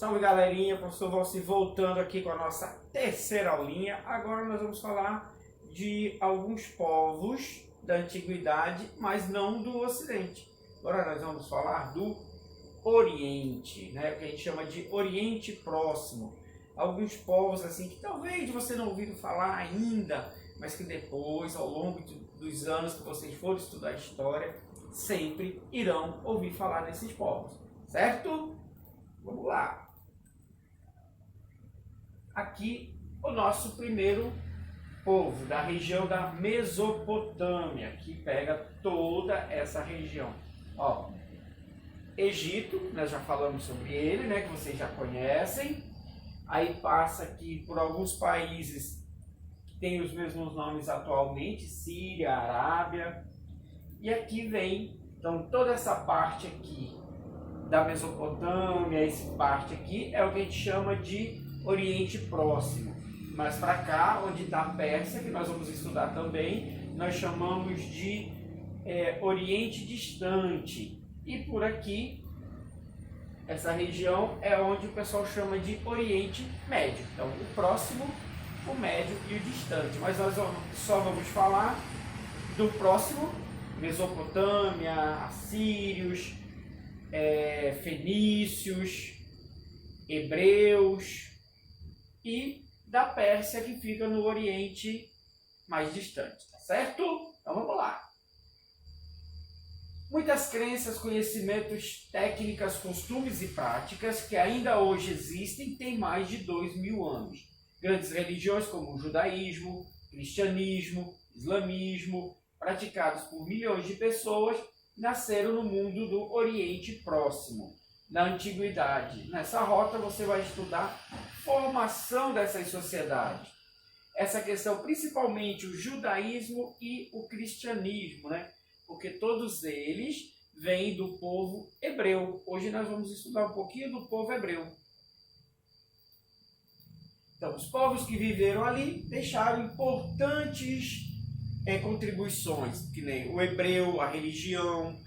Salve galerinha, professor Valci voltando aqui com a nossa terceira aulinha. Agora nós vamos falar de alguns povos da antiguidade, mas não do Ocidente. Agora nós vamos falar do Oriente, né? O que a gente chama de Oriente Próximo. Alguns povos assim que talvez você não ouviu falar ainda, mas que depois, ao longo dos anos que vocês forem estudar história, sempre irão ouvir falar nesses povos, certo? Vamos lá. Aqui o nosso primeiro povo da região da Mesopotâmia, que pega toda essa região. Ó, Egito, nós já falamos sobre ele, né, que vocês já conhecem. Aí passa aqui por alguns países que têm os mesmos nomes atualmente, Síria, Arábia. E aqui vem, então, toda essa parte aqui da Mesopotâmia, essa parte aqui é o que a gente chama de Oriente Próximo. Mas para cá, onde está a Pérsia, que nós vamos estudar também, nós chamamos de Oriente Distante. E por aqui, essa região é onde o pessoal chama de Oriente Médio. Então, o próximo, o médio e o distante. Mas nós só vamos falar do próximo: Mesopotâmia, assírios, fenícios, hebreus, e da Pérsia, que fica no Oriente mais distante, tá certo? Então vamos lá. Muitas crenças, conhecimentos, técnicas, costumes e práticas que ainda hoje existem têm mais de 2000 anos. Grandes religiões como o judaísmo, cristianismo, islamismo, praticados por milhões de pessoas, nasceram no mundo do Oriente Próximo, na Antiguidade. Nessa rota você vai estudar a formação dessas sociedades. Essa questão, principalmente o judaísmo e o cristianismo, né? Porque todos eles vêm do povo hebreu. Hoje nós vamos estudar um pouquinho do povo hebreu. Então, os povos que viveram ali deixaram importantes contribuições, que nem o hebreu, a religião,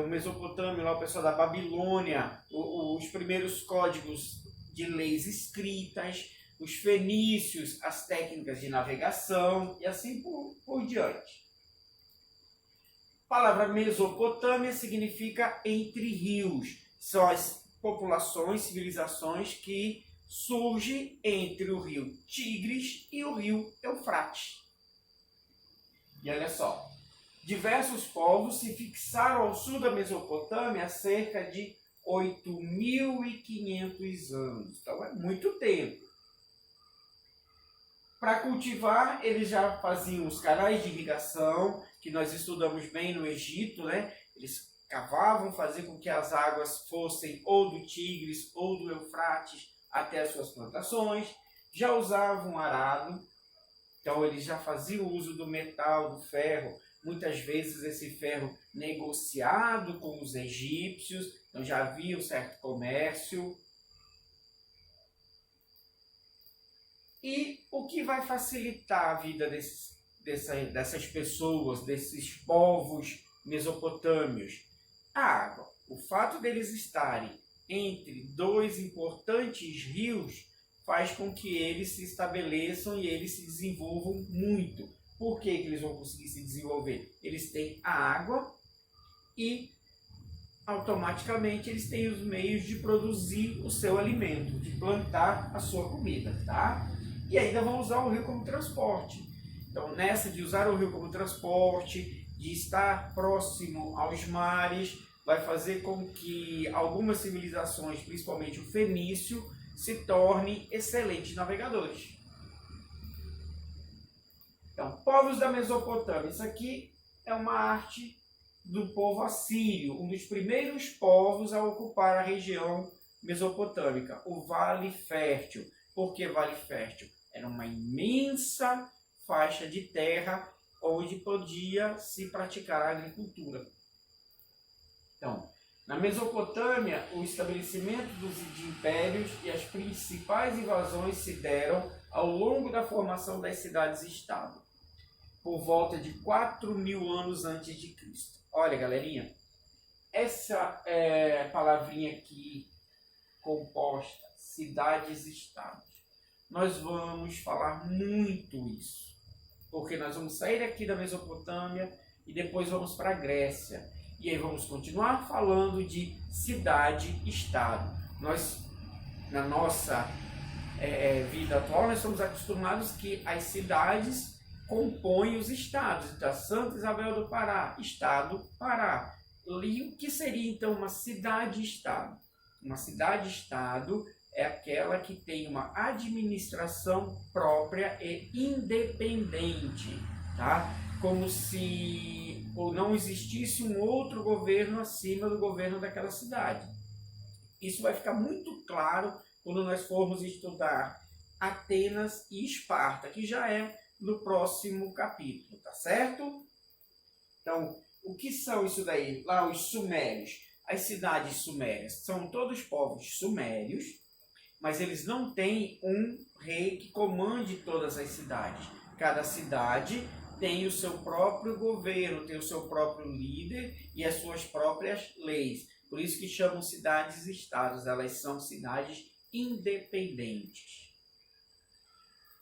o Mesopotâmio, lá o pessoal da Babilônia, os primeiros códigos de leis escritas, os fenícios, as técnicas de navegação e assim por diante. A palavra Mesopotâmia significa entre rios. São as populações, civilizações que surgem entre o rio Tigres e o rio Eufrates. E olha só, diversos povos se fixaram ao sul da Mesopotâmia há cerca de 8.500 anos. Então é muito tempo. Para cultivar, eles já faziam os canais de irrigação, que nós estudamos bem no Egito, né? Eles cavavam, faziam com que as águas fossem ou do Tigres ou do Eufrates até as suas plantações. Já usavam arado, então eles já faziam uso do metal, do ferro, muitas vezes esse ferro negociado com os egípcios, então já havia um certo comércio. E o que vai facilitar a vida dessas pessoas, desses povos mesopotâmios? A água. O fato deles estarem entre dois importantes rios faz com que eles se estabeleçam e eles se desenvolvam muito. Por que eles vão conseguir se desenvolver? Eles têm a água e automaticamente eles têm os meios de produzir o seu alimento, de plantar a sua comida, tá? E ainda vão usar o rio como transporte. Então, nessa de usar o rio como transporte, de estar próximo aos mares, vai fazer com que algumas civilizações, principalmente o fenício, se tornem excelentes navegadores. Então, povos da Mesopotâmia. Isso aqui é uma arte do povo assírio, um dos primeiros povos a ocupar a região mesopotâmica, o Vale Fértil. Por que Vale Fértil? Era uma imensa faixa de terra onde podia se praticar a agricultura. Então, na Mesopotâmia, o estabelecimento de impérios e as principais invasões se deram ao longo da formação das cidades-estado, por volta de 4.000 anos antes de Cristo. Olha, galerinha, essa palavrinha aqui composta, cidades-estados. Nós vamos falar muito isso, porque nós vamos sair aqui da Mesopotâmia e depois vamos para a Grécia. E aí vamos continuar falando de cidade-estado. Nós, na nossa vida atual, nós estamos acostumados que as cidades compõem os estados. Então, Santa Isabel do Pará, Estado Pará. E o que seria então uma cidade-estado? Uma cidade-estado é aquela que tem uma administração própria e independente, tá? Como se não existisse um outro governo acima do governo daquela cidade. Isso vai ficar muito claro quando nós formos estudar Atenas e Esparta, que já é no próximo capítulo, tá certo? Então, o que são isso daí? Lá os sumérios, as cidades sumérias, são todos povos sumérios, mas eles não têm um rei que comande todas as cidades. Cada cidade tem o seu próprio governo, tem o seu próprio líder e as suas próprias leis. Por isso que chamam cidades-estados, elas são cidades independentes.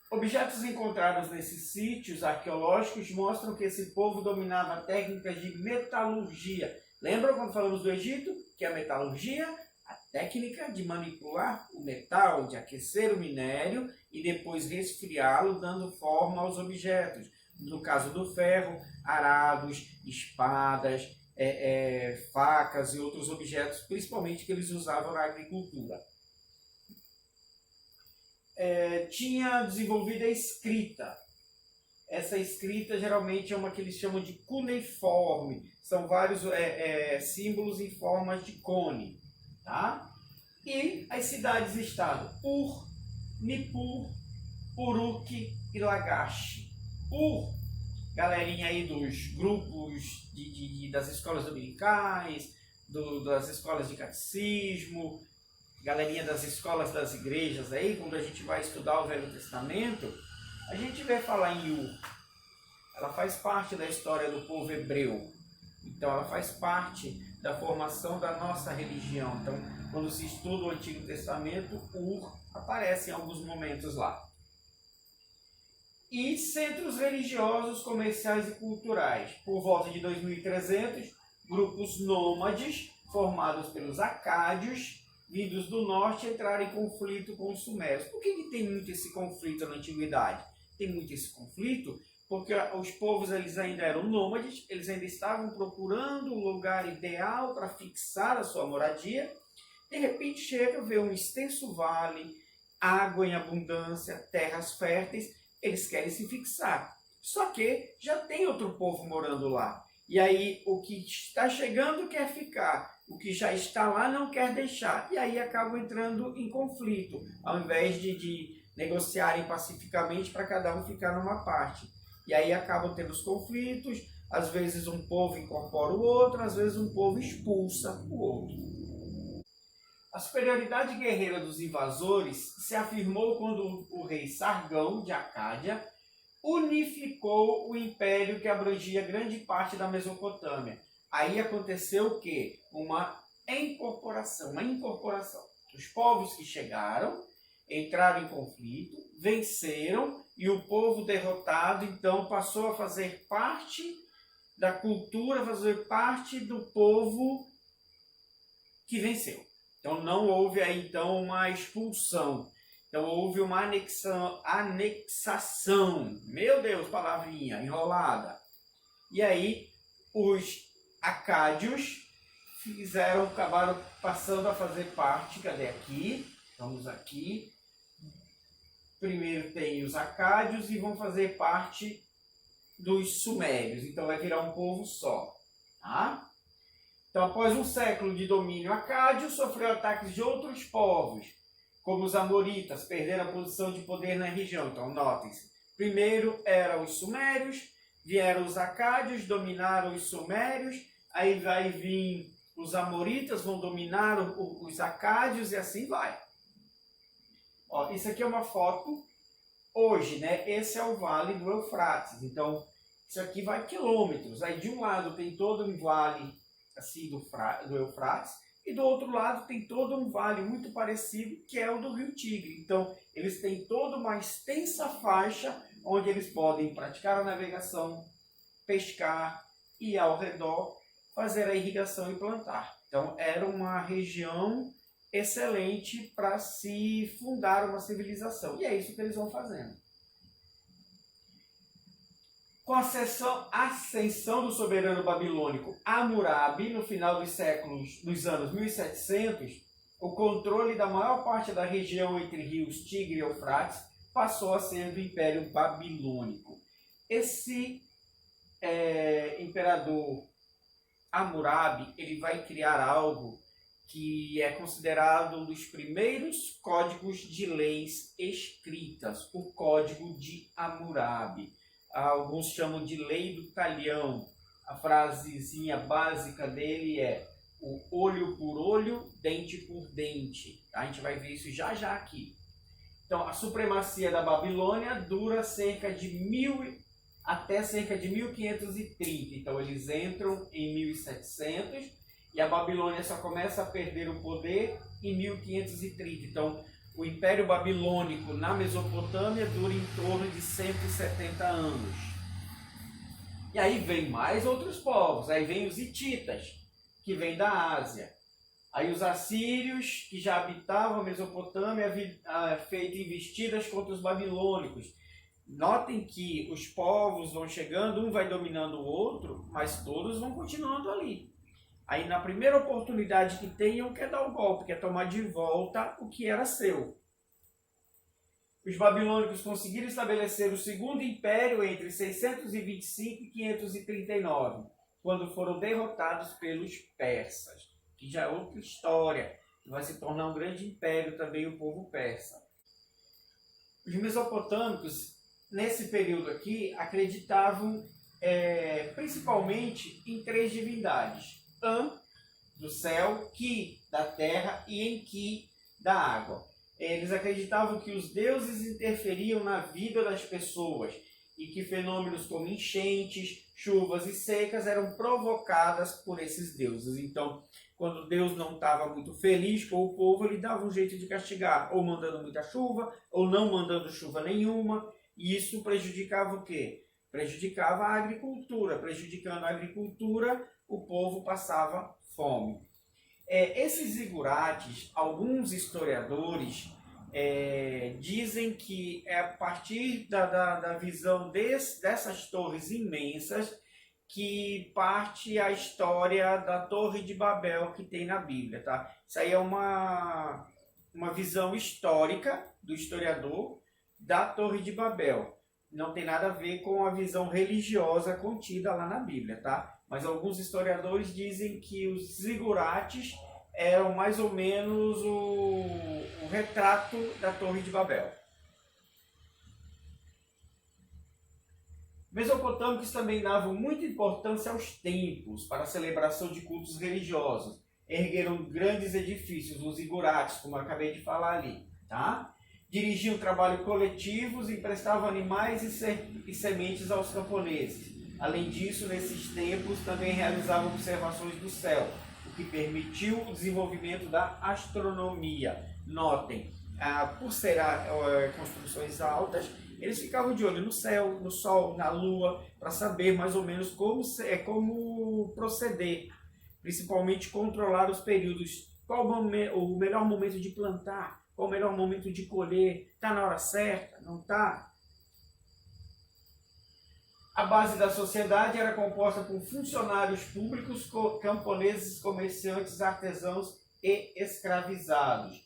Objetos encontrados nesses sítios arqueológicos mostram que esse povo dominava técnicas de metalurgia. Lembram quando falamos do Egito? Que a metalurgia, a técnica de manipular o metal, de aquecer o minério e depois resfriá-lo, dando forma aos objetos. No caso do ferro, arados, espadas, facas e outros objetos, principalmente que eles usavam na agricultura. Tinha desenvolvido a escrita. Essa escrita geralmente é uma que eles chamam de cuneiforme. São vários símbolos em formas de cone. Tá? E as cidades-estado: Ur, Nippur, Uruk e Lagash. Ur, galerinha aí dos grupos das escolas dominicais, das escolas de catecismo, galerinha das escolas das igrejas aí, quando a gente vai estudar o Velho Testamento, a gente vai falar em Ur. Ela faz parte da história do povo hebreu. Então ela faz parte da formação da nossa religião. Então, quando se estuda o Antigo Testamento, Ur aparece em alguns momentos lá. E centros religiosos, comerciais e culturais. Por volta de 2300, grupos nômades, formados pelos acádios, vindos do norte, entraram em conflito com os sumérios. Por que tem muito esse conflito na antiguidade? Tem muito esse conflito porque os povos eles ainda eram nômades, eles ainda estavam procurando um lugar ideal para fixar a sua moradia. De repente chega, vê um extenso vale, água em abundância, terras férteis, eles querem se fixar. Só que já tem outro povo morando lá. E aí o que está chegando quer ficar, o que já está lá não quer deixar. E aí acabam entrando em conflito, ao invés de negociarem pacificamente para cada um ficar numa parte. E aí acabam tendo os conflitos, às vezes um povo incorpora o outro, às vezes um povo expulsa o outro. A superioridade guerreira dos invasores se afirmou quando o rei Sargão, de Acádia, unificou o império que abrangia grande parte da Mesopotâmia. Aí aconteceu o quê? Uma incorporação. Os povos que chegaram, entraram em conflito, venceram, e o povo derrotado, então, passou a fazer parte da cultura, fazer parte do povo que venceu. Então, não houve aí, então, uma expulsão. Então, houve uma anexação. Meu Deus, palavrinha enrolada. E aí, os acádios acabaram passando a fazer parte. Cadê aqui? Vamos aqui. Primeiro tem os acádios e vão fazer parte dos sumérios. Então, vai virar um povo só. Tá? Então, após um século de domínio acádio, sofreu ataques de outros povos, como os amoritas, perderam a posição de poder na região. Então, notem-se. Primeiro eram os sumérios, vieram os acádios, dominaram os sumérios, aí vai vir os amoritas, vão dominar os acádios e assim vai. Ó, isso aqui é uma foto hoje, né? Esse é o vale do Eufrates. Então, isso aqui vai quilômetros. Aí de um lado tem todo um vale assim do Eufrates, E do outro lado tem todo um vale muito parecido, que é o do Rio Tigre. Então, eles têm toda uma extensa faixa onde eles podem praticar a navegação, pescar e ao redor fazer a irrigação e plantar. Então, era uma região excelente para se fundar uma civilização. E é isso que eles vão fazendo. Com a ascensão do soberano babilônico Hammurabi, no final dos anos 1700, o controle da maior parte da região entre rios Tigre e Eufrates passou a ser do Império Babilônico. Esse imperador Hammurabi, ele vai criar algo que é considerado um dos primeiros códigos de leis escritas, o Código de Hammurabi. Alguns chamam de Lei do Talhão. A frasezinha básica dele é o olho por olho, dente por dente. A gente vai ver isso já já aqui. Então, a supremacia da Babilônia dura até cerca de 1530. Então, eles entram em 1700 e a Babilônia só começa a perder o poder em 1530. Então, o Império Babilônico na Mesopotâmia dura em torno de 170 anos. E aí vem mais outros povos. Aí vem os hititas, que vêm da Ásia. Aí os assírios, que já habitavam a Mesopotâmia, feito investidas contra os babilônicos. Notem que os povos vão chegando, um vai dominando o outro, mas todos vão continuando ali. Aí na primeira oportunidade que tenham, quer dar o golpe, quer tomar de volta o que era seu. Os babilônicos conseguiram estabelecer o segundo império entre 625 e 539, quando foram derrotados pelos persas, que já é outra história, que vai se tornar um grande império também o povo persa. Os mesopotâmicos, nesse período aqui, acreditavam principalmente em três divindades: An, do céu, Ki, da terra, e Enki, da água. Eles acreditavam que os deuses interferiam na vida das pessoas e que fenômenos como enchentes, chuvas e secas eram provocadas por esses deuses. Então, quando Deus não estava muito feliz com o povo, ele dava um jeito de castigar, ou mandando muita chuva, ou não mandando chuva nenhuma. E isso prejudicava o quê? Prejudicava a agricultura. Prejudicando a agricultura, o povo passava fome. Esses zigurates, alguns historiadores dizem que é a partir da visão dessas torres imensas que parte a história da Torre de Babel que tem na Bíblia. Tá? Isso aí é uma visão histórica do historiador da Torre de Babel. Não tem nada a ver com a visão religiosa contida lá na Bíblia, tá? Mas alguns historiadores dizem que os zigurates eram mais ou menos o retrato da Torre de Babel. Mesopotâmicos também davam muita importância aos templos para a celebração de cultos religiosos. Ergueram grandes edifícios, os zigurates, como eu acabei de falar ali, tá? Dirigiam trabalho coletivos e emprestavam animais e sementes aos camponeses. Além disso, nesses templos também realizavam observações do céu, o que permitiu o desenvolvimento da astronomia. Notem, por ser construções altas, eles ficavam de olho no céu, no sol, na lua, para saber mais ou menos como proceder, principalmente controlar os períodos, qual o melhor momento de plantar, qual o melhor momento de colher, está na hora certa, não está? A base da sociedade era composta por funcionários públicos, camponeses, comerciantes, artesãos e escravizados.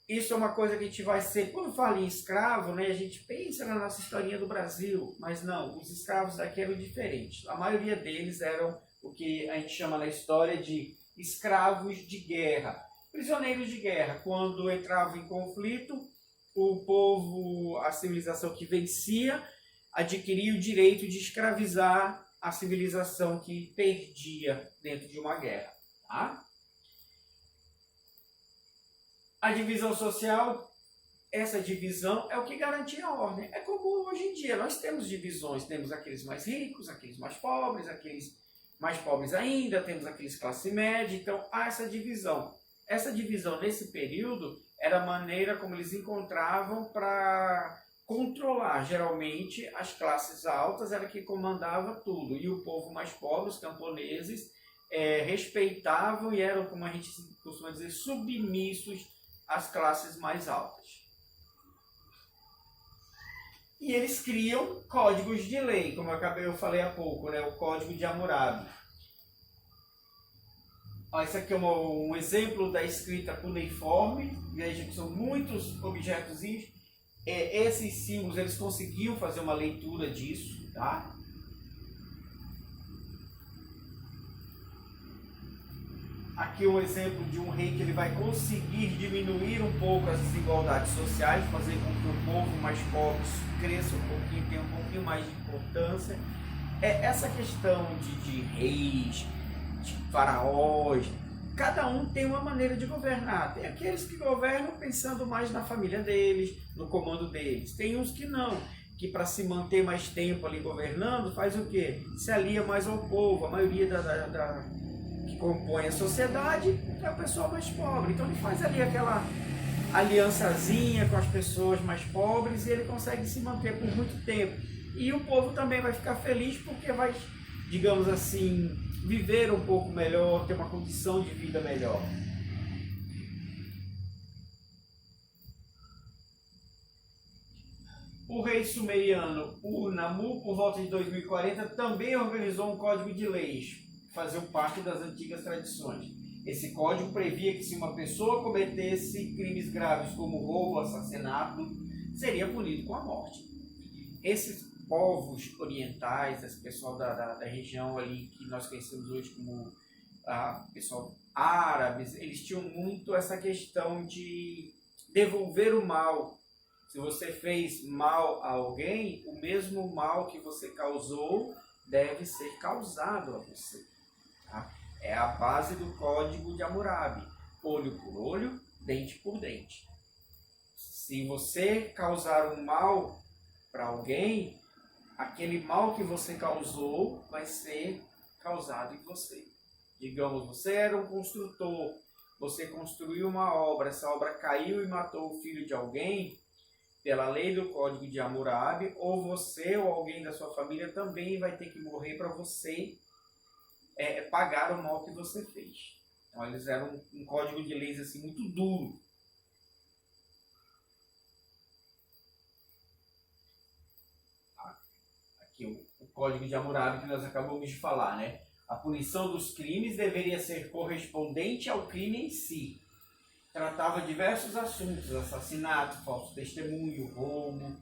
Isso é uma coisa que a gente vai ser... Quando fala em escravo, né, a gente pensa na nossa historinha do Brasil, mas não, os escravos daqui eram diferentes. A maioria deles eram o que a gente chama na história de escravos de guerra. Prisioneiros de guerra. Quando entrava em conflito, o povo, a civilização que vencia, adquiria o direito de escravizar a civilização que perdia dentro de uma guerra. Tá? A divisão social, essa divisão é o que garantia a ordem. É como hoje em dia, nós temos divisões, temos aqueles mais ricos, aqueles mais pobres, aqueles mais pobres ainda, temos aqueles classe média, então há essa divisão. Essa divisão nesse período era a maneira como eles encontravam para controlar. Geralmente as classes altas era que comandava tudo e o povo mais pobre, os camponeses, respeitavam e eram, como a gente costuma dizer, submissos às classes mais altas. E eles criam códigos de lei, como eu falei há pouco, né? O Código de Hammurabi. Esse aqui é um exemplo da escrita cuneiforme. Veja que são muitos objetos. Esses símbolos, eles conseguiam fazer uma leitura disso, tá? Aqui um exemplo de um rei que ele vai conseguir diminuir um pouco as desigualdades sociais, fazer com que o povo mais pobre cresça um pouquinho, tenha um pouquinho mais de importância. Essa questão de reis, de faraós, cada um tem uma maneira de governar. Tem aqueles que governam pensando mais na família deles, no comando deles. Tem uns que não, que para se manter mais tempo ali governando, faz o quê? Se alia mais ao povo. A maioria que compõe a sociedade é o pessoal mais pobre. Então ele faz ali aquela aliançazinha com as pessoas mais pobres e ele consegue se manter por muito tempo. E o povo também vai ficar feliz porque vai, digamos assim, viver um pouco melhor, ter uma condição de vida melhor. O rei sumeriano Ur-Nammu, por volta de 2040, também organizou um código de leis, que faziam parte das antigas tradições. Esse código previa que se uma pessoa cometesse crimes graves como roubo ou assassinato, seria punido com a morte. Esses povos orientais, esse pessoal da região ali que nós conhecemos hoje como pessoal árabes, eles tinham muito essa questão de devolver o mal. Se você fez mal a alguém, o mesmo mal que você causou deve ser causado a você. Tá? É a base do Código de Hammurabi. Olho por olho, dente por dente. Se você causar um mal para alguém, aquele mal que você causou vai ser causado em você. Digamos, você era um construtor, você construiu uma obra, essa obra caiu e matou o filho de alguém, pela lei do Código de Hammurabi, ou você ou alguém da sua família também vai ter que morrer para você pagar o mal que você fez. Então eles eram um código de leis assim, muito duro. Aqui o Código de Hammurabi que nós acabamos de falar, né? A punição dos crimes deveria ser correspondente ao crime em si. Tratava diversos assuntos, assassinato, falso testemunho, roubo.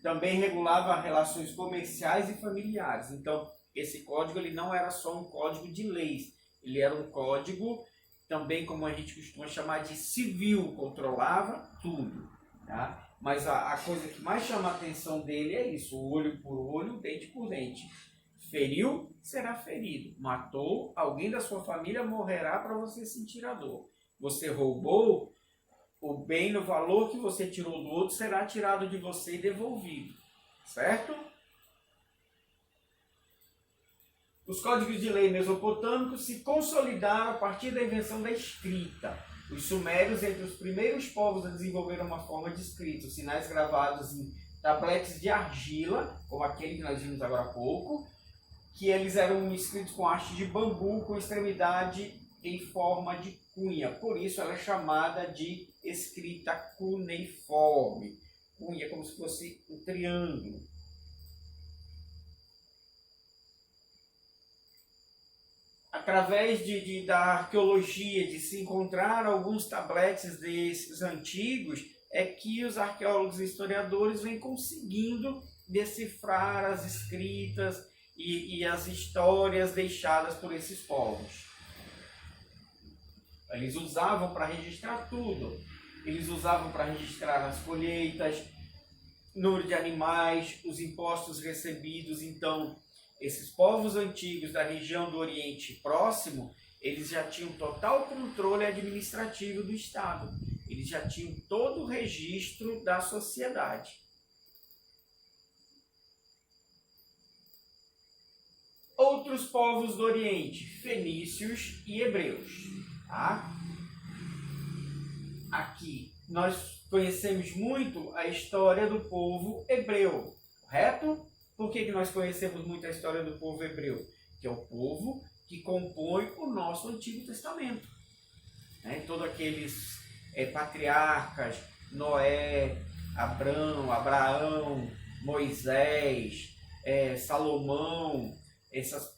Também regulava relações comerciais e familiares. Então, esse código ele não era só um código de leis, ele era um código também, como a gente costuma chamar de civil, controlava tudo. Tá? Mas a coisa que mais chama a atenção dele é isso, olho por olho, dente por dente. Feriu, será ferido. Matou, alguém da sua família morrerá para você sentir a dor. Você roubou, o bem no valor que você tirou do outro será tirado de você e devolvido. Certo? Os códigos de lei mesopotâmicos se consolidaram a partir da invenção da escrita. Os sumérios, entre os primeiros povos a desenvolver uma forma de escrita, os sinais gravados em tabletes de argila, como aquele que nós vimos agora há pouco, que eles eram escritos com haste de bambu, com extremidade em forma de cunha. Por isso ela é chamada de escrita cuneiforme. Cunha é como se fosse um triângulo. Através da arqueologia, de se encontrar alguns tabletes desses antigos, é que os arqueólogos e historiadores vêm conseguindo decifrar as escritas e as histórias deixadas por esses povos. Eles usavam para registrar tudo. Eles usavam para registrar as colheitas, número de animais, os impostos recebidos. Então, esses povos antigos da região do Oriente Próximo, eles já tinham total controle administrativo do Estado. Eles já tinham todo o registro da sociedade. Outros povos do Oriente, fenícios e hebreus. Tá? Aqui nós conhecemos muito a história do povo hebreu, correto? Por que nós conhecemos muito a história do povo hebreu? Que é o povo que compõe o nosso Antigo Testamento. Todos aqueles patriarcas, Noé, Abraão, Moisés, Salomão,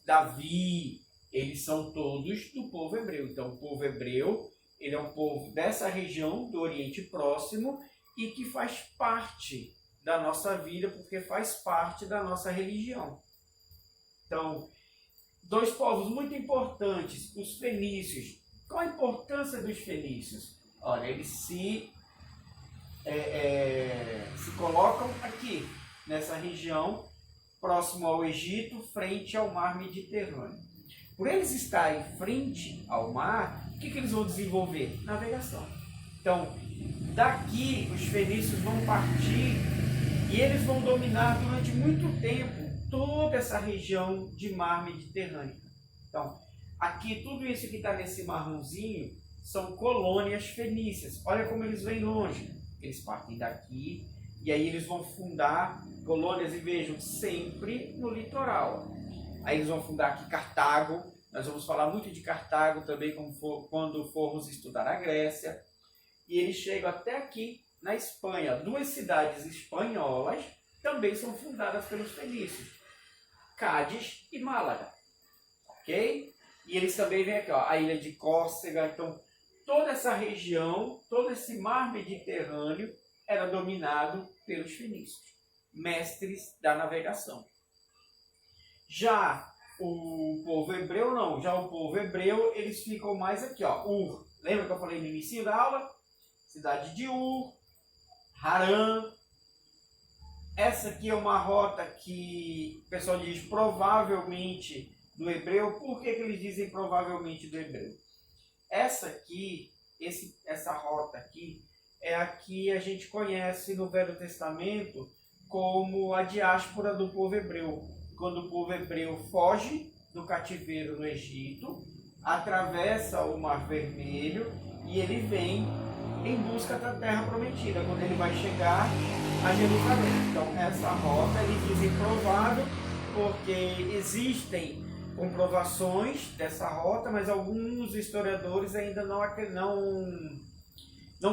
Davi, eles são todos do povo hebreu. Então, o povo hebreu, ele é um povo dessa região do Oriente Próximo e que faz parte da nossa vida, porque faz parte da nossa religião. Então, dois povos muito importantes, os fenícios. Qual a importância dos fenícios? Olha, eles se colocam aqui, nessa região, próximo ao Egito, frente ao mar Mediterrâneo. Por eles estarem frente ao mar, o que eles vão desenvolver? Navegação. Então, daqui os fenícios vão partir e eles vão dominar durante muito tempo toda essa região de mar Mediterrâneo. Então, aqui, tudo isso que está nesse marronzinho são colônias fenícias. Olha como eles vêm longe. Eles partem daqui e aí eles vão fundar colônias, e vejam, sempre no litoral. Aí eles vão fundar aqui Cartago. Nós vamos falar muito de Cartago também quando formos estudar a Grécia. E eles chegam até aqui na Espanha. Duas cidades espanholas também são fundadas pelos fenícios. Cádiz e Málaga. Ok? E eles também vêm aqui, ó, a ilha de Córcega. Então, toda essa região, todo esse mar Mediterrâneo era dominado pelos fenícios, mestres da navegação. Já o povo hebreu não. Já o povo hebreu, eles ficam mais aqui, ó, Ur. Lembra que eu falei no início da aula? Cidade de Ur, Harã. Essa aqui é uma rota que o pessoal diz provavelmente do hebreu. Por que eles dizem provavelmente do hebreu? Essa aqui, essa rota aqui, é a que a gente conhece no Velho Testamento como a diáspora do povo hebreu. Quando o povo hebreu foge do cativeiro no Egito, atravessa o Mar Vermelho e ele vem em busca da Terra Prometida, quando ele vai chegar a Jerusalém. Então, essa rota, eles dizem provável, porque existem comprovações dessa rota, mas alguns historiadores ainda não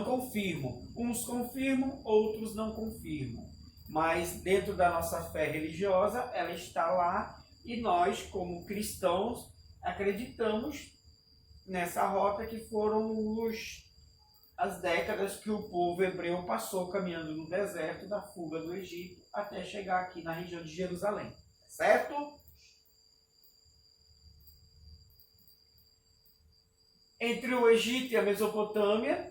confirmam. Uns confirmam, outros não confirmam. Mas dentro da nossa fé religiosa, ela está lá e nós, como cristãos, acreditamos nessa rota que foram as décadas que o povo hebreu passou caminhando no deserto da fuga do Egito até chegar aqui na região de Jerusalém. Certo? Entre o Egito e a Mesopotâmia,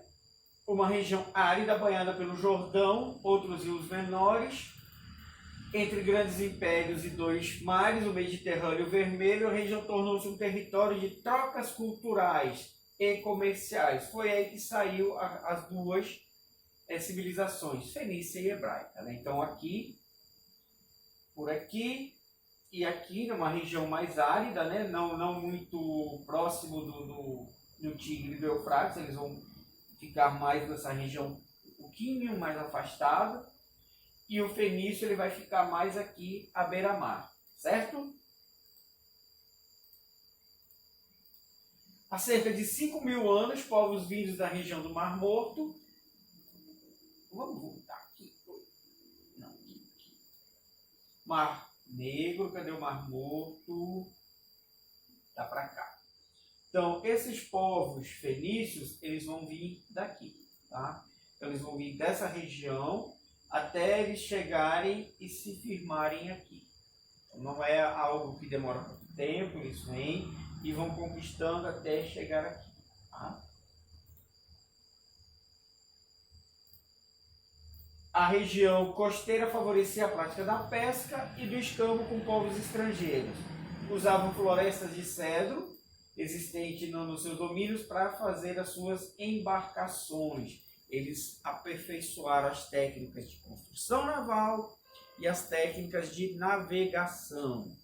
uma região árida banhada pelo Jordão, outros rios menores. Entre grandes impérios e dois mares, o Mediterrâneo e o Vermelho, a região tornou-se um território de trocas culturais e comerciais. Foi aí que saiu as duas civilizações, fenícia e hebraica. Né? Então aqui, por aqui e aqui, numa região mais árida, né? não muito próximo do Tigre e do Eufrates, eles vão ficar mais nessa região um pouquinho mais afastada. E o fenício ele vai ficar mais aqui à beira-mar, certo? Há cerca de 5.000 anos, povos vindos da região do Mar Morto. Vamos voltar aqui. Não, aqui. Mar Negro, cadê o Mar Morto? Tá para cá. Então, esses povos fenícios, eles vão vir daqui, tá? Então, eles vão vir dessa região até eles chegarem e se firmarem aqui. Então, não é algo que demora muito tempo, eles vêm e vão conquistando até chegar aqui. Tá? A região costeira favorecia a prática da pesca e do escambo com povos estrangeiros. Usavam florestas de cedro existente nos seus domínios para fazer as suas embarcações. Eles aperfeiçoaram as técnicas de construção naval e as técnicas de navegação.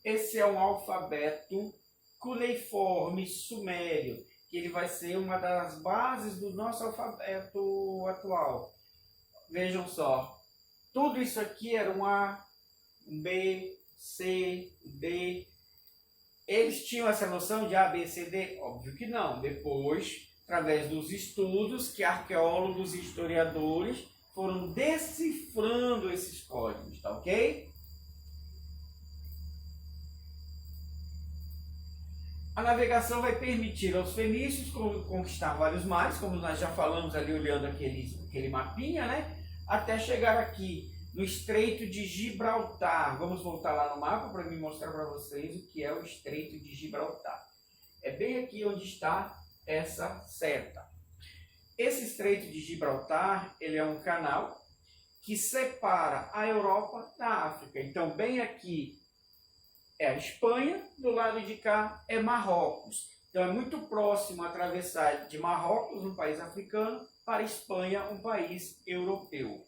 Esse é um alfabeto cuneiforme sumério, que ele vai ser uma das bases do nosso alfabeto atual. Vejam só, tudo isso aqui era um A, um B, C, D. Eles tinham essa noção de A, B, C, D? Óbvio que não. Depois, através dos estudos que arqueólogos e historiadores foram decifrando esses códigos, tá ok? A navegação vai permitir aos fenícios conquistar vários mares, como nós já falamos ali olhando aquele mapinha, né? Até chegar aqui no Estreito de Gibraltar. Vamos voltar lá no mapa para me mostrar para vocês o que é o Estreito de Gibraltar. É bem aqui onde está essa seta. Esse Estreito de Gibraltar, ele é um canal que separa a Europa da África. Então, bem aqui é a Espanha, do lado de cá é Marrocos. Então é muito próximo atravessar de Marrocos, um país africano, para a Espanha, um país europeu.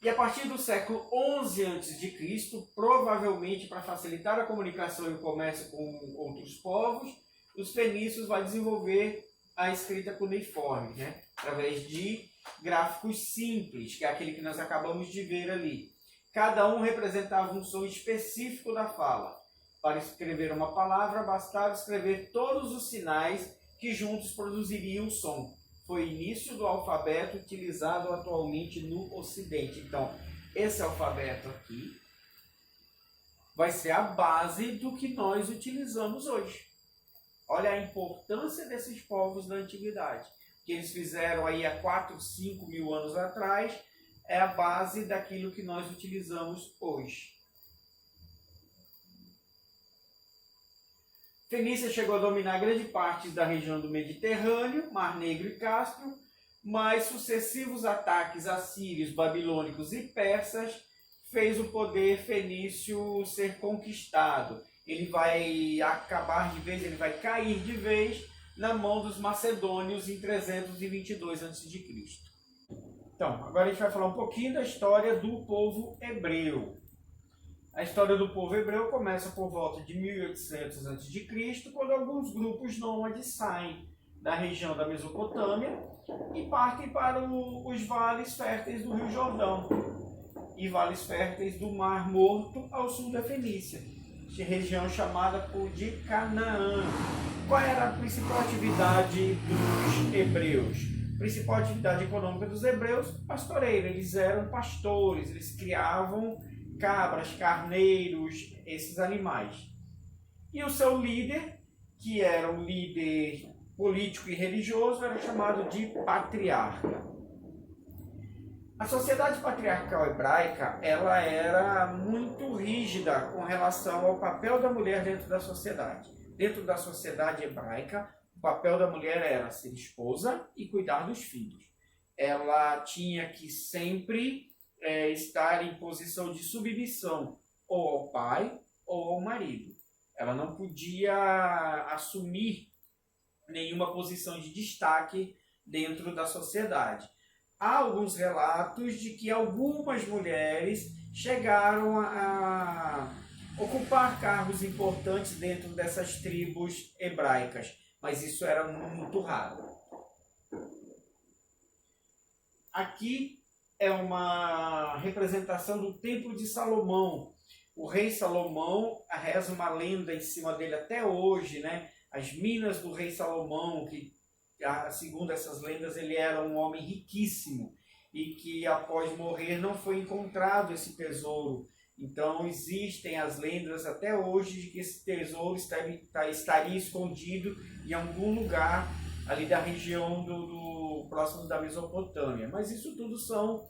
E a partir do século XI a.C., provavelmente para facilitar a comunicação e o comércio com outros povos, os fenícios vão desenvolver a escrita cuneiforme, né? Através de gráficos simples, que é aquele que nós acabamos de ver ali. Cada um representava um som específico da fala. Para escrever uma palavra, bastava escrever todos os sinais que juntos produziriam o som. Foi o início do alfabeto utilizado atualmente no Ocidente. Então, esse alfabeto aqui vai ser a base do que nós utilizamos hoje. Olha a importância desses povos da antiguidade. O que eles fizeram aí há 4, 5 mil anos atrás é a base daquilo que nós utilizamos hoje. Fenícia chegou a dominar grande parte da região do Mediterrâneo, Mar Negro e Cáspio, mas sucessivos ataques assírios, babilônicos e persas fez o poder fenício ser conquistado. Ele vai acabar de vez, ele vai cair de vez na mão dos macedônios em 322 a.C. Então, agora a gente vai falar um pouquinho da história do povo hebreu. A história do povo hebreu começa por volta de 1800 a.C., quando alguns grupos nômades saem da região da Mesopotâmia e partem para os vales férteis do Rio Jordão e vales férteis do Mar Morto ao sul da Fenícia, região chamada de Canaã. Qual era a principal atividade dos hebreus? A principal atividade econômica dos hebreus, pastoreiro. Eles eram pastores, eles criavam cabras, carneiros, esses animais. E o seu líder, que era um líder político e religioso, era chamado de patriarca. A sociedade patriarcal hebraica, ela era muito rígida com relação ao papel da mulher dentro da sociedade. Dentro da sociedade hebraica, o papel da mulher era ser esposa e cuidar dos filhos. Ela tinha que sempre estar em posição de submissão ou ao pai ou ao marido. Ela não podia assumir nenhuma posição de destaque dentro da sociedade. Há alguns relatos de que algumas mulheres chegaram a ocupar cargos importantes dentro dessas tribos hebraicas, mas isso era muito raro. Aqui é uma representação do Templo de Salomão. O rei Salomão, reza uma lenda em cima dele até hoje, né? As minas do rei Salomão, que segundo essas lendas ele era um homem riquíssimo e que após morrer não foi encontrado esse tesouro. Então existem as lendas até hoje de que esse tesouro estaria escondido em algum lugar ali da região próximo da Mesopotâmia. Mas isso tudo são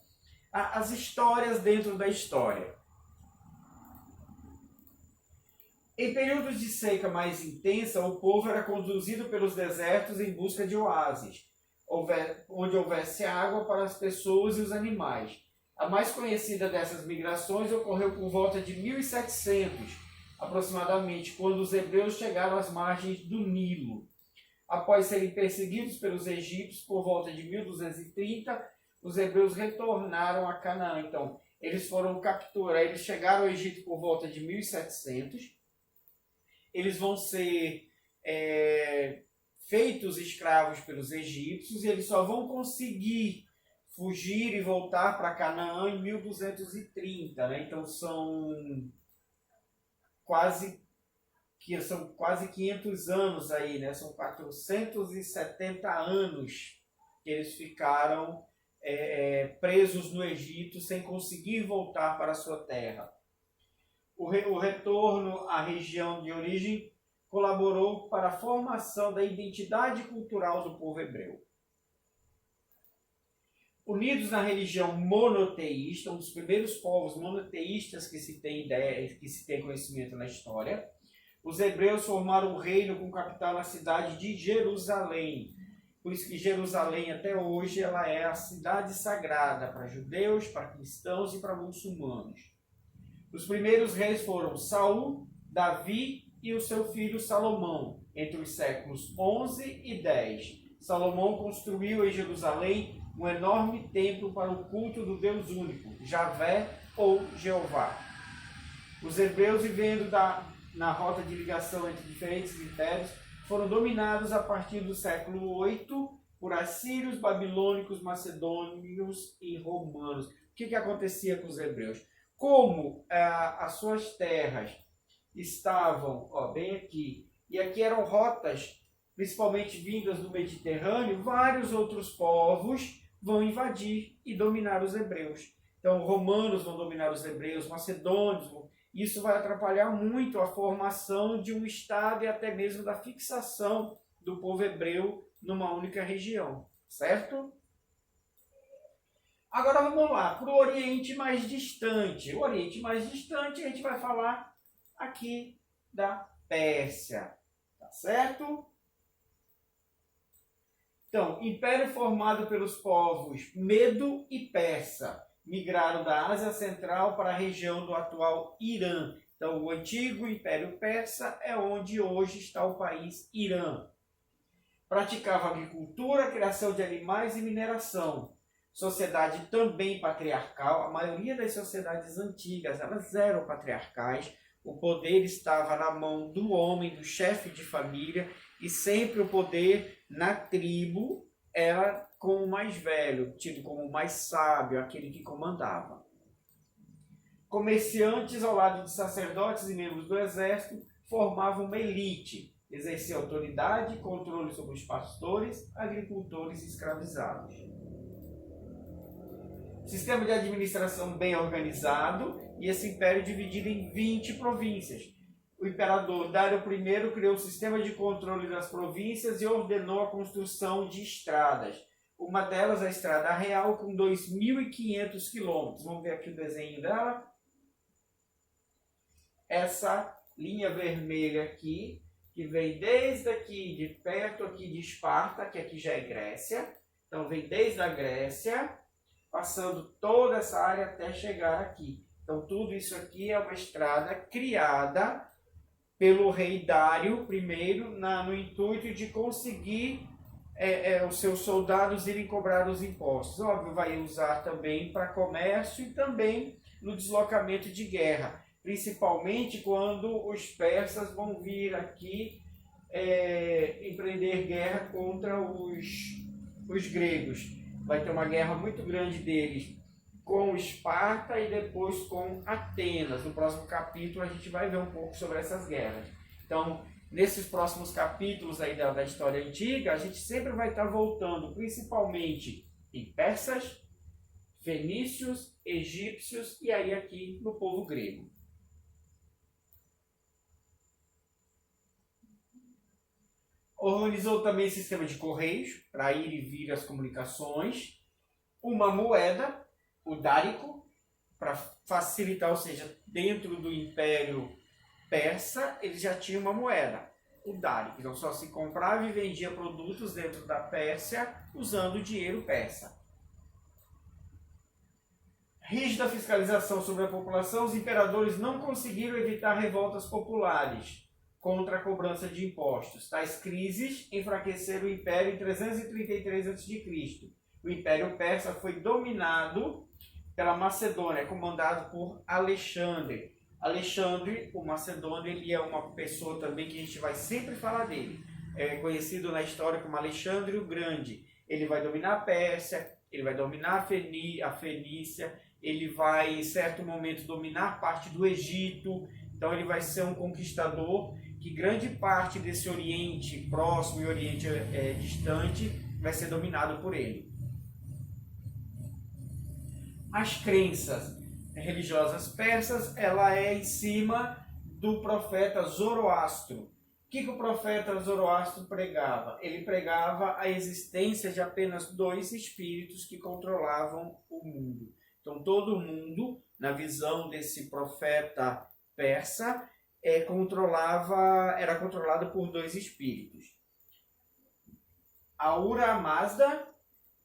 as histórias dentro da história. Em períodos de seca mais intensa, o povo era conduzido pelos desertos em busca de oásis, onde houvesse água para as pessoas e os animais. A mais conhecida dessas migrações ocorreu por volta de 1700, aproximadamente, quando os hebreus chegaram às margens do Nilo. Após serem perseguidos pelos egípcios por volta de 1230, os hebreus retornaram a Canaã. Então, eles foram capturados, eles chegaram ao Egito por volta de 1700. Eles vão ser feitos escravos pelos egípcios e eles só vão conseguir fugir e voltar para Canaã em 1230. Né? Então, são quase 500 anos aí, né? São 470 anos que eles ficaram presos no Egito sem conseguir voltar para a sua terra. O retorno à região de origem colaborou para a formação da identidade cultural do povo hebreu. Unidos na religião monoteísta, um dos primeiros povos monoteístas que se tem ideia, que se tem conhecimento na história, os hebreus formaram um reino com capital na cidade de Jerusalém. Por isso que Jerusalém até hoje ela é a cidade sagrada para judeus, para cristãos e para muçulmanos. Os primeiros reis foram Saul, Davi e o seu filho Salomão, entre os séculos 11 e 10. Salomão construiu em Jerusalém um enorme templo para o culto do Deus único, Javé ou Jeová. Os hebreus, vivendo na rota de ligação entre diferentes impérios, foram dominados a partir do século 8 por assírios, babilônicos, macedônios e romanos. O que acontecia com os hebreus? Como as suas terras estavam bem aqui, e aqui eram rotas principalmente vindas do Mediterrâneo, vários outros povos vão invadir e dominar os hebreus. Então, romanos vão dominar os hebreus, macedônios. Isso vai atrapalhar muito a formação de um Estado e até mesmo da fixação do povo hebreu numa única região, certo? Agora vamos lá, para o Oriente mais distante. O Oriente mais distante a gente vai falar aqui da Pérsia, tá certo? Então, império formado pelos povos Medo e Persa migraram da Ásia Central para a região do atual Irã. Então, o antigo Império Persa é onde hoje está o país Irã. Praticava agricultura, criação de animais e mineração. Sociedade também patriarcal. A maioria das sociedades antigas, elas eram patriarcais. O poder estava na mão do homem, do chefe de família, e sempre o poder na tribo era com o mais velho, tido como o mais sábio, aquele que comandava. Comerciantes, ao lado de sacerdotes e membros do exército, formavam uma elite, exercia autoridade e controle sobre os pastores, agricultores e escravizados. Sistema de administração bem organizado, e esse império dividido em 20 províncias. O imperador Dário I criou um sistema de controle das províncias e ordenou a construção de estradas. Uma delas, a Estrada Real, com 2.500 quilômetros. Vamos ver aqui o desenho dela. Essa linha vermelha aqui, que vem desde aqui, de perto aqui de Esparta, que aqui já é Grécia. Então, vem desde a Grécia, passando toda essa área até chegar aqui. Então, tudo isso aqui é uma estrada criada pelo rei Dário I no intuito de conseguir os seus soldados irem cobrar os impostos. Óbvio, vai usar também para comércio e também no deslocamento de guerra, principalmente quando os persas vão vir aqui empreender guerra contra os gregos. Vai ter uma guerra muito grande deles com Esparta e depois com Atenas. No próximo capítulo a gente vai ver um pouco sobre essas guerras. Então, nesses próximos capítulos aí da história antiga, a gente sempre vai estar voltando principalmente em persas, fenícios, egípcios e aí aqui no povo grego. Organizou também sistema de correios para ir e vir as comunicações, uma moeda, o dárico, para facilitar, ou seja, dentro do Império Persa, eles já tinham uma moeda, o dárico. Então só se comprava e vendia produtos dentro da Pérsia usando o dinheiro persa. Rígida fiscalização sobre a população, os imperadores não conseguiram evitar revoltas populares contra a cobrança de impostos. Tais crises enfraqueceram o Império em 333 a.C., O Império Persa foi dominado pela Macedônia, comandado por Alexandre. Alexandre, o Macedônio, ele é uma pessoa também que a gente vai sempre falar dele. É conhecido na história como Alexandre o Grande. Ele vai dominar a Pérsia, ele vai dominar a Fenícia, ele vai, em certo momento, dominar parte do Egito. Então, ele vai ser um conquistador que grande parte desse Oriente Próximo e Oriente distante vai ser dominado por ele. As crenças religiosas persas, ela é em cima do profeta Zoroastro. O que o profeta Zoroastro pregava? Ele pregava a existência de apenas dois espíritos que controlavam o mundo. Então, todo mundo, na visão desse profeta persa, era controlado por dois espíritos. Ahura Mazda,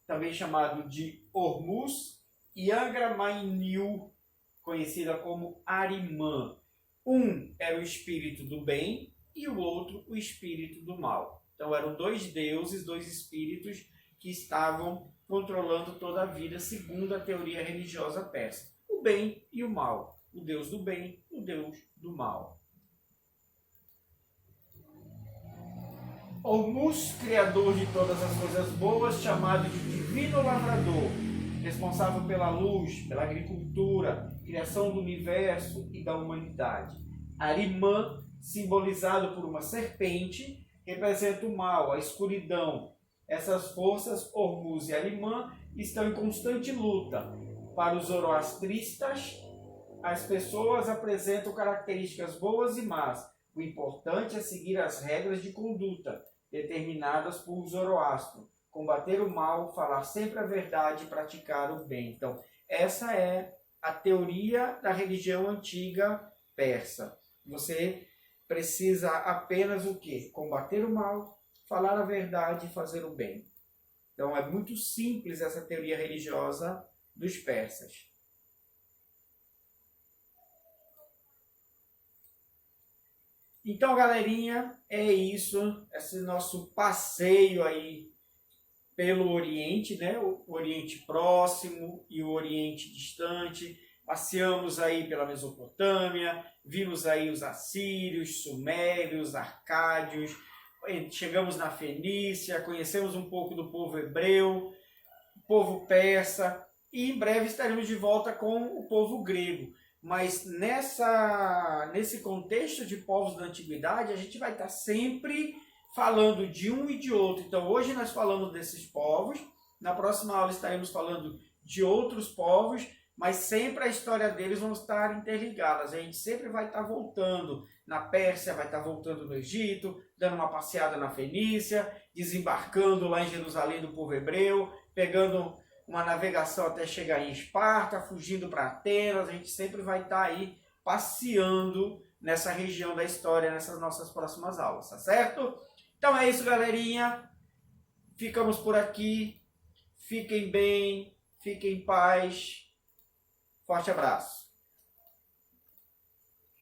também chamado de Hormuz, e Angra Mainyu, conhecida como Ahriman. Um era o espírito do bem e o outro o espírito do mal. Então eram dois deuses, dois espíritos que estavam controlando toda a vida segundo a teoria religiosa persa. O bem e o mal. O deus do bem, o deus do mal. Hormuz, criador de todas as coisas boas, chamado de divino lavrador, responsável pela luz, pela agricultura, criação do universo e da humanidade. Ahriman, simbolizado por uma serpente, representa o mal, a escuridão. Essas forças, Hormuz e Ahriman, estão em constante luta. Para os zoroastristas, as pessoas apresentam características boas e más. O importante é seguir as regras de conduta determinadas por Zoroastro. Combater o mal, falar sempre a verdade e praticar o bem. Então, essa é a teoria da religião antiga persa. Você precisa apenas o quê? Combater o mal, falar a verdade e fazer o bem. Então, é muito simples essa teoria religiosa dos persas. Então, galerinha, é isso. Esse nosso passeio aí pelo Oriente, né? O Oriente Próximo e o Oriente Distante. Passeamos aí pela Mesopotâmia, vimos aí os assírios, sumérios, arcádios, chegamos na Fenícia, conhecemos um pouco do povo hebreu, povo persa, e em breve estaremos de volta com o povo grego. Mas nesse contexto de povos da antiguidade, a gente vai estar sempre falando de um e de outro. Então, hoje nós falamos desses povos, na próxima aula estaremos falando de outros povos, mas sempre a história deles vão estar interligadas. A gente sempre vai estar voltando na Pérsia, vai estar voltando no Egito, dando uma passeada na Fenícia, desembarcando lá em Jerusalém do povo hebreu, pegando uma navegação até chegar em Esparta, fugindo para Atenas. A gente sempre vai estar aí passeando nessa região da história, nessas nossas próximas aulas, tá certo? Então é isso, galerinha. Ficamos por aqui. Fiquem bem, fiquem em paz. Forte abraço.